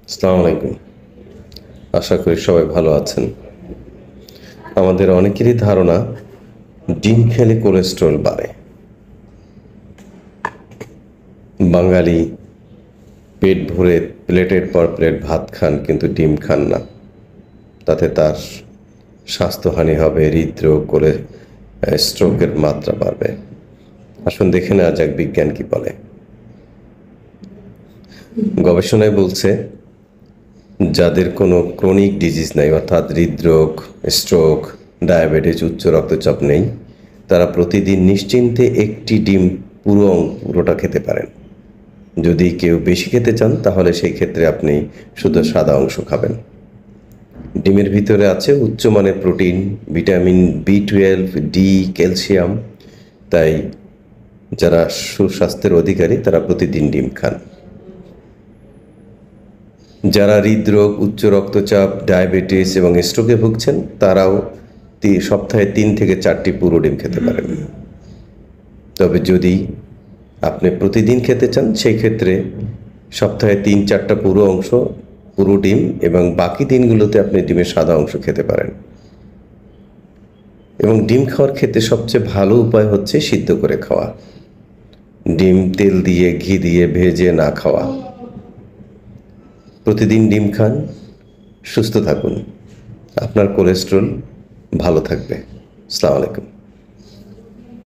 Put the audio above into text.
আসসালামু আলাইকুম। আশা করি সবাই ভালো আছেন। আমাদের অনেকেরই ধারণা ডিম খেলে কোলেস্টেরল বাড়ে। বাঙালি পেট ভরে প্লেটের পর প্লেট ভাত খান কিন্তু ডিম খান না। তাতে তার স্বাস্থ্যহানি হবে, হৃদরোগ করে স্ট্রোকের মাত্রা বাড়বে। আসুন দেখে নেওয়া যাক বিজ্ঞান কি বলে। গবেষণায় বলছে যাদের কোনো ক্রনিক ডিজিজ নাই, অর্থাৎ হৃদরোগ, স্ট্রোক, ডায়াবেটিস, উচ্চ রক্তচাপ নেই, তারা প্রতিদিন নিশ্চিন্তে একটি ডিম পুরোটা খেতে পারেন। যদি কেউ বেশি খেতে চান তাহলে সেই ক্ষেত্রে আপনি শুধু সাদা অংশ খাবেন। ডিমের ভিতরে আছে উচ্চমানের protein, vitamin B12, D, calcium. তাই যারা সুস্বাস্থ্যের অধিকারী তারা প্রতিদিন ডিম খান। যারা হৃদরোগ, উচ্চ রক্তচাপ, ডায়াবেটিস এবং স্ট্রোকে ভুগছেন তারাও সপ্তাহে 3 থেকে 4টি পুরো ডিম খেতে পারেন। তবে যদি আপনি প্রতিদিন খেতে চান সেই ক্ষেত্রে সপ্তাহে 3-4টা পুরো ডিম এবং বাকি দিনগুলোতে আপনি ডিমের সাদা অংশ খেতে পারেন। এবং ডিম খাওয়ার ক্ষেত্রে সবচেয়ে ভালো উপায় হচ্ছে সিদ্ধ করে খাওয়া। ডিম তেল দিয়ে, ঘি দিয়ে ভেজে না খাওয়া। প্রতিদিন ডিম খান, সুস্থ থাকুন, আপনার কোলেস্টেরল ভালো থাকবে। আসসালামু আলাইকুম।